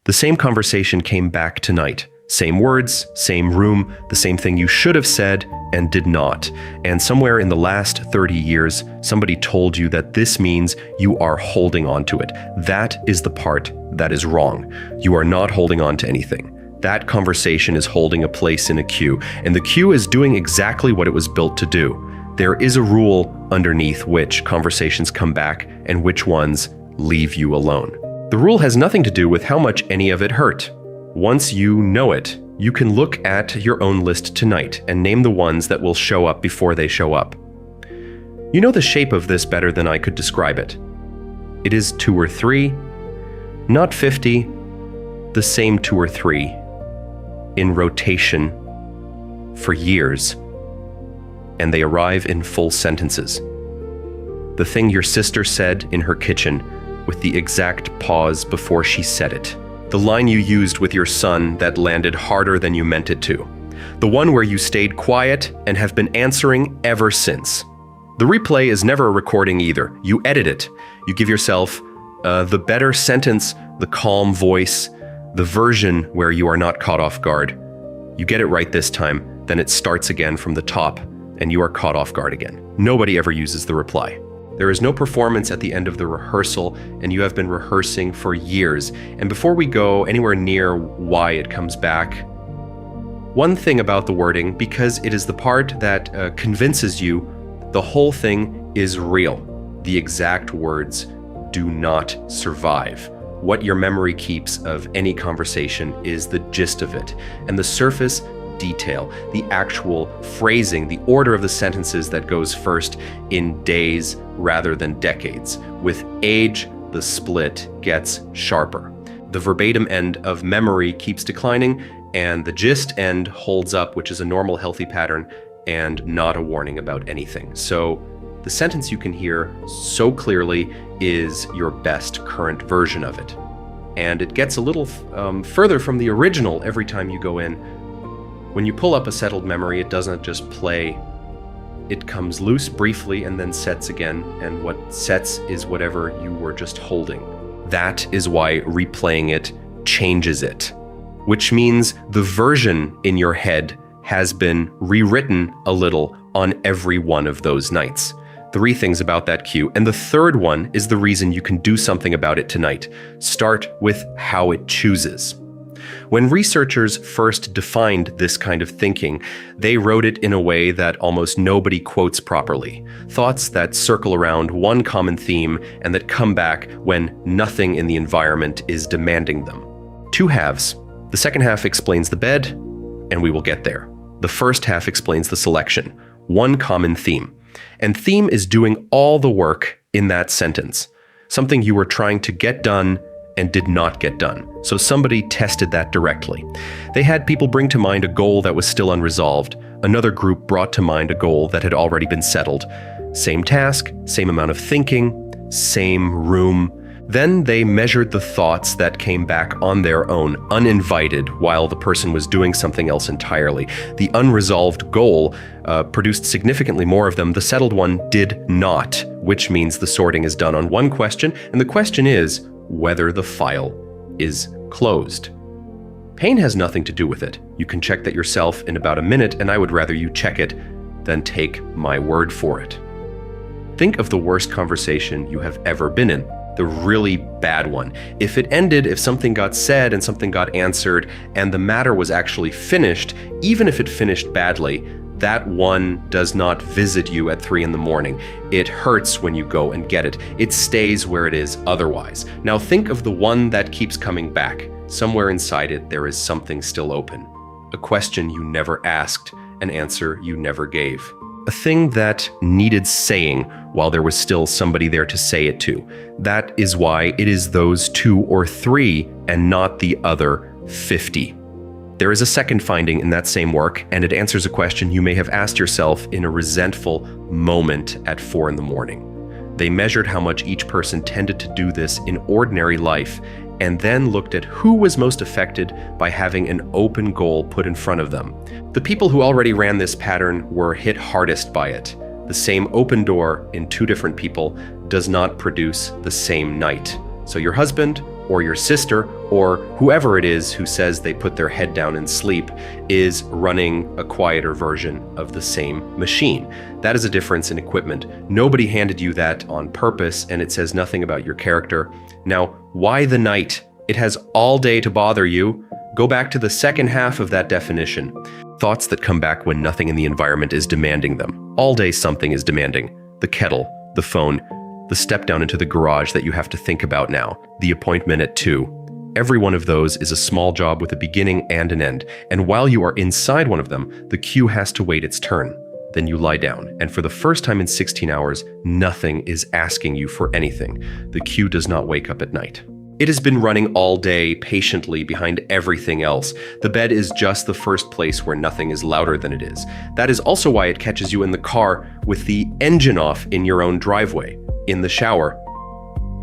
The same conversation came back tonight. Same words, same room, the same thing you should have said and did not. And somewhere in the last 30 years, somebody told you that this means you are holding on to it. That is the part that is wrong. You are not holding on to anything. That conversation is holding a place in a queue, and the queue is doing exactly what it was built to do. There is a rule underneath which conversations come back and which ones leave you alone. The rule has nothing to do with how much any of it hurt. Once you know it, you can look at your own list tonight and name the ones that will show up before they show up. You know the shape of this better than I could describe it. It is 2 or 3, not 50, the same 2 or 3, in rotation for years, and they arrive in full sentences. The thing your sister said in her kitchen with the exact pause before she said it. The line you used with your son that landed harder than you meant it to. The one where you stayed quiet and have been answering ever since. The replay is never a recording either. You edit it. You give yourself the better sentence, the calm voice, the version where you are not caught off guard. You get it right this time, then it starts again from the top, and you are caught off guard again. Nobody ever uses the reply. There is no performance at the end of the rehearsal, and you have been rehearsing for years. And before we go anywhere near why it comes back, one thing about the wording, because it is the part that convinces you the whole thing is real. The exact words do not survive. What your memory keeps of any conversation is the gist of it, and the surface detail, the actual phrasing, the order of the sentences that goes first in days rather than decades. With age, the split gets sharper. The verbatim end of memory keeps declining, and the gist end holds up, which is a normal, healthy pattern and not a warning about anything. So the sentence you can hear so clearly is your best current version of it. And it gets a little further from the original every time you go in. When you pull up a settled memory, it doesn't just play. It comes loose briefly and then sets again, and what sets is whatever you were just holding. That is why replaying it changes it, which means the version in your head has been rewritten a little on every one of those nights. 3 things about that cue, and the third one is the reason you can do something about it tonight. Start with how it chooses. When researchers first defined this kind of thinking, they wrote it in a way that almost nobody quotes properly. Thoughts that circle around one common theme and that come back when nothing in the environment is demanding them. 2 halves. The second half explains the bed, and we will get there. The first half explains the selection. One common theme. And theme is doing all the work in that sentence. Something you were trying to get done and did not get done. So somebody tested that directly. They had people bring to mind a goal that was still unresolved. Another group brought to mind a goal that had already been settled. Same task, same amount of thinking, same room. Then they measured the thoughts that came back on their own, uninvited, while the person was doing something else entirely. The unresolved goal produced significantly more of them. The settled one did not, which means the sorting is done on one question, and the question is whether the file is closed. Pain has nothing to do with it. You can check that yourself in about a minute, and I would rather you check it than take my word for it. Think of the worst conversation you have ever been in. The really bad one. If it ended, if something got said and something got answered, and the matter was actually finished, even if it finished badly, that one does not visit you at 3 a.m. It hurts when you go and get it. It stays where it is otherwise. Now think of the one that keeps coming back. Somewhere inside it, there is something still open. A question you never asked, an answer you never gave. A thing that needed saying while there was still somebody there to say it to. That is why it is those 2 or 3 and not the other 50. There is a second finding in that same work, and it answers a question you may have asked yourself in a resentful moment at 4 a.m. They measured how much each person tended to do this in ordinary life, and then looked at who was most affected by having an open goal put in front of them. The people who already ran this pattern were hit hardest by it. The same open door in 2 different people does not produce the same night. So your husband, or your sister, or whoever it is who says they put their head down and sleep is running a quieter version of the same machine. That is a difference in equipment. Nobody handed you that on purpose, and it says nothing about your character. Now, why the night? It has all day to bother you. Go back to the second half of that definition. Thoughts that come back when nothing in the environment is demanding them. All day something is demanding. The kettle, the phone, the step down into the garage that you have to think about now, the appointment at 2. Every one of those is a small job with a beginning and an end, and while you are inside one of them, the queue has to wait its turn. Then you lie down, and for the first time in 16 hours, nothing is asking you for anything. The queue does not wake up at night. It has been running all day patiently behind everything else. The bed is just the first place where nothing is louder than it is. That is also why it catches you in the car with the engine off in your own driveway, in the shower,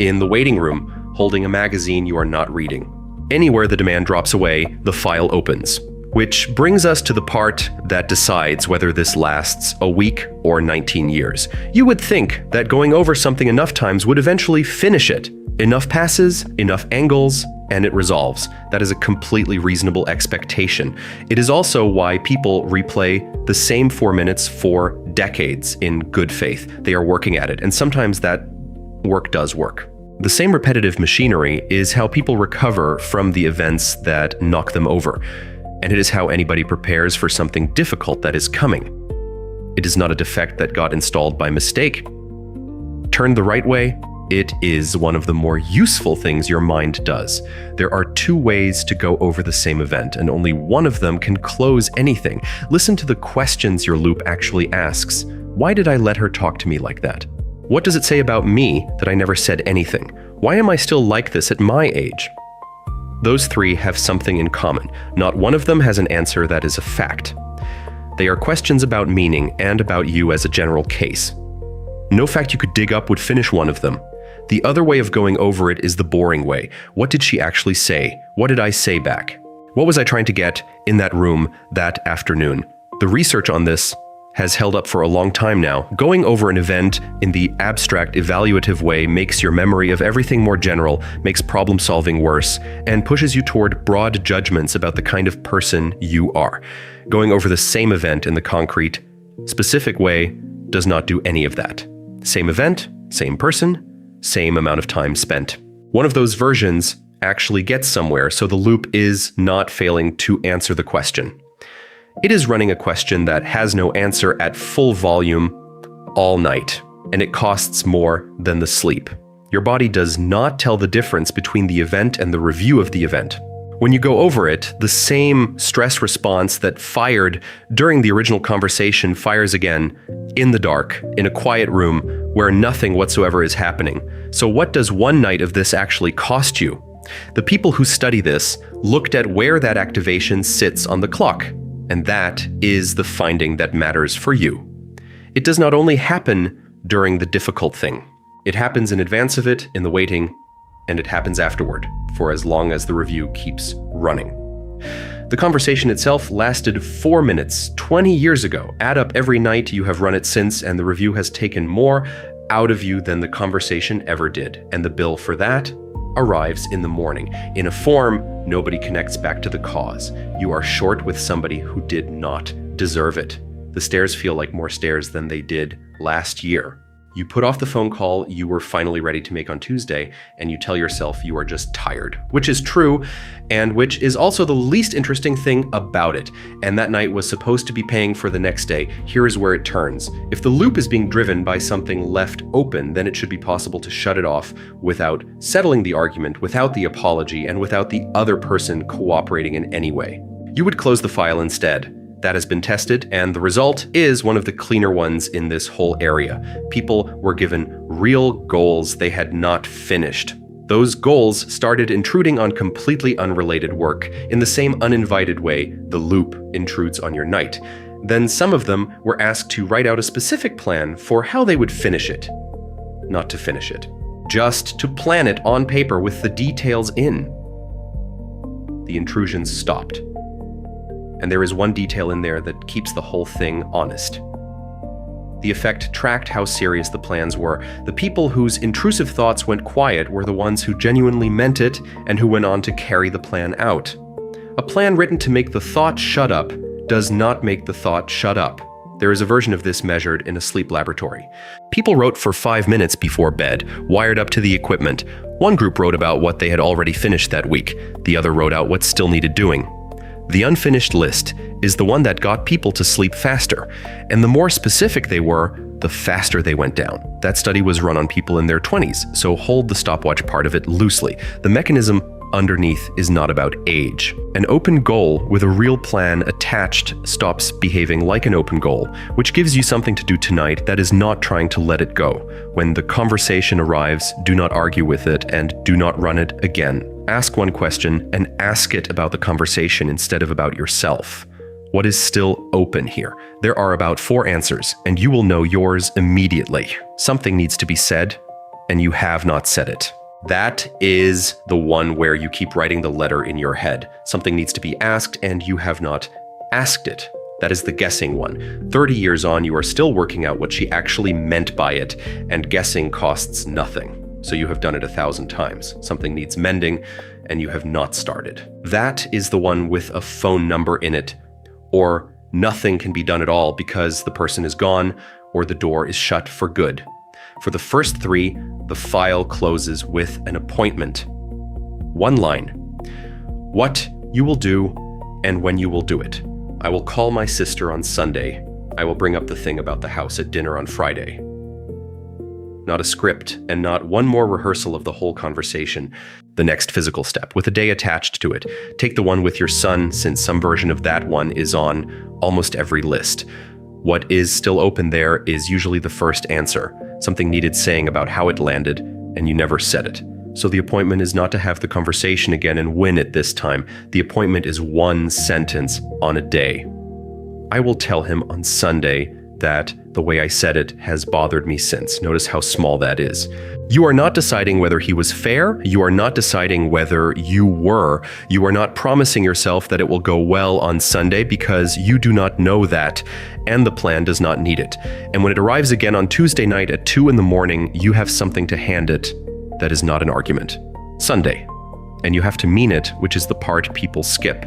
in the waiting room, holding a magazine you are not reading. Anywhere the demand drops away, the file opens. Which brings us to the part that decides whether this lasts a week or 19 years. You would think that going over something enough times would eventually finish it. Enough passes, enough angles, and it resolves. That is a completely reasonable expectation. It is also why people replay the same 4 minutes for decades in good faith. They are working at it, and sometimes that work does work. The same repetitive machinery is how people recover from the events that knock them over, and it is how anybody prepares for something difficult that is coming. It is not a defect that got installed by mistake. Turned the right way, it is one of the more useful things your mind does. There are 2 ways to go over the same event, and only one of them can close anything. Listen to the questions your loop actually asks. Why did I let her talk to me like that? What does it say about me that I never said anything? Why am I still like this at my age? Those 3 have something in common. Not one of them has an answer that is a fact. They are questions about meaning and about you as a general case. No fact you could dig up would finish one of them. The other way of going over it is the boring way. What did she actually say? What did I say back? What was I trying to get in that room that afternoon? The research on this has held up for a long time now. Going over an event in the abstract, evaluative way makes your memory of everything more general, makes problem solving worse, and pushes you toward broad judgments about the kind of person you are. Going over the same event in the concrete, specific way does not do any of that. Same event, same person, same amount of time spent. One of those versions actually gets somewhere, so the loop is not failing to answer the question. It is running a question that has no answer at full volume all night, and it costs more than the sleep. Your body does not tell the difference between the event and the review of the event. When you go over it, the same stress response that fired during the original conversation fires again in the dark, in a quiet room where nothing whatsoever is happening. So what does one night of this actually cost you? The people who study this looked at where that activation sits on the clock, and that is the finding that matters for you. It does not only happen during the difficult thing. It happens in advance of it, in the waiting, and it happens afterward, for as long as the review keeps running. The conversation itself lasted 4 minutes 20 years ago. Add up every night you have run it since, and the review has taken more out of you than the conversation ever did. And the bill for that arrives in the morning. In a form, nobody connects back to the cause. You are short with somebody who did not deserve it. The stairs feel like more stairs than they did last year. You put off the phone call you were finally ready to make on Tuesday, and you tell yourself you are just tired, which is true, and which is also the least interesting thing about it. And that night was supposed to be paying for the next day. Here is where it turns. If the loop is being driven by something left open, then it should be possible to shut it off without settling the argument, without the apology, and without the other person cooperating in any way. You would close the file instead. That has been tested, and the result is one of the cleaner ones in this whole area. People were given real goals they had not finished. Those goals started intruding on completely unrelated work. In the same uninvited way, the loop intrudes on your night. Then some of them were asked to write out a specific plan for how they would finish it. Not to finish it. Just to plan it on paper with the details in. The intrusions stopped. And there is one detail in there that keeps the whole thing honest. The effect tracked how serious the plans were. The people whose intrusive thoughts went quiet were the ones who genuinely meant it and who went on to carry the plan out. A plan written to make the thought shut up does not make the thought shut up. There is a version of this measured in a sleep laboratory. People wrote for 5 minutes before bed, wired up to the equipment. One group wrote about what they had already finished that week. The other wrote out what still needed doing. The unfinished list is the one that got people to sleep faster, and the more specific they were, the faster they went down. That study was run on people in their 20s, so hold the stopwatch part of it loosely. The mechanism underneath is not about age. An open goal with a real plan attached stops behaving like an open goal, which gives you something to do tonight that is not trying to let it go. When the conversation arrives, do not argue with it and do not run it again. Ask one question and ask it about the conversation instead of about yourself. What is still open here? There are about 4 answers, and you will know yours immediately. Something needs to be said, and you have not said it. That is the one where you keep writing the letter in your head. Something needs to be asked, and you have not asked it. That is the guessing one. 30 years on, you are still working out what she actually meant by it, and guessing costs nothing. So you have done it 1,000 times. Something needs mending, and you have not started. That is the one with a phone number in it, or nothing can be done at all because the person is gone, or the door is shut for good. For the first 3, the file closes with an appointment. 1 line. What you will do and when you will do it. I will call my sister on Sunday. I will bring up the thing about the house at dinner on Friday. Not a script, and not one more rehearsal of the whole conversation. The next physical step, with a day attached to it. Take the one with your son, since some version of that one is on almost every list. What is still open there is usually the first answer. Something needed saying about how it landed, and you never said it. So the appointment is not to have the conversation again and win it this time. The appointment is 1 sentence on a day. I will tell him on Sunday that the way I said it has bothered me since. Notice how small that is. You are not deciding whether he was fair. You are not deciding whether you were. You are not promising yourself that it will go well on Sunday because you do not know that, and the plan does not need it. And when it arrives again on Tuesday night at 2 a.m, you have something to hand it that is not an argument. Sunday. And you have to mean it, which is the part people skip.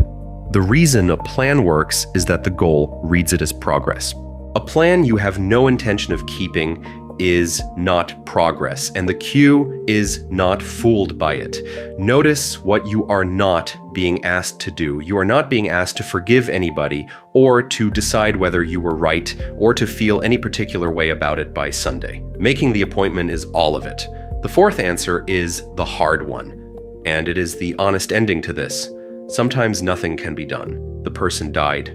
The reason a plan works is that the goal reads it as progress. A plan you have no intention of keeping is not progress, and the cue is not fooled by it. Notice what you are not being asked to do. You are not being asked to forgive anybody or to decide whether you were right or to feel any particular way about it by Sunday. Making the appointment is all of it. The 4th answer is the hard one, and it is the honest ending to this. Sometimes nothing can be done. The person died.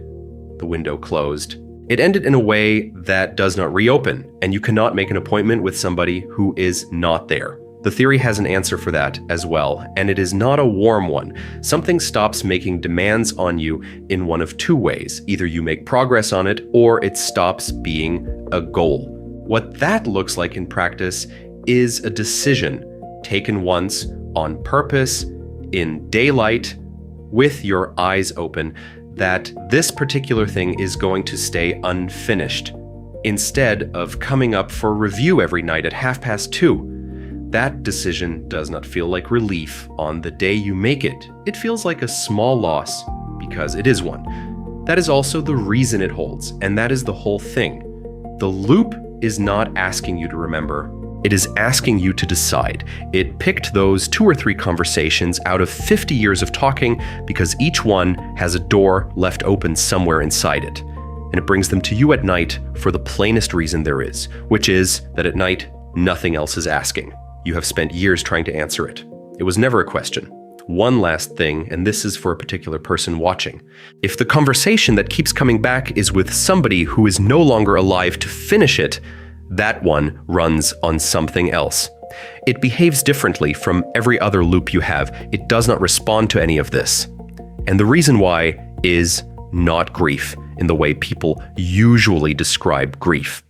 The window closed. It ended in a way that does not reopen, and you cannot make an appointment with somebody who is not there. The theory has an answer for that as well, and it is not a warm one. Something stops making demands on you in one of 2 ways. Either you make progress on it, or it stops being a goal. What that looks like in practice is a decision taken once on purpose, in daylight, with your eyes open, that this particular thing is going to stay unfinished, instead of coming up for review every night at 2:30. That decision does not feel like relief on the day you make it. It feels like a small loss, because it is one. That is also the reason it holds, and that is the whole thing. The loop is not asking you to remember. It is asking you to decide. It picked those 2 or 3 conversations out of 50 years of talking because each one has a door left open somewhere inside it. And it brings them to you at night for the plainest reason there is, which is that at night, nothing else is asking. You have spent years trying to answer it. It was never a question. One last thing, and this is for a particular person watching. If the conversation that keeps coming back is with somebody who is no longer alive to finish it, that one runs on something else. It behaves differently from every other loop you have. It does not respond to any of this. And the reason why is not grief in the way people usually describe grief.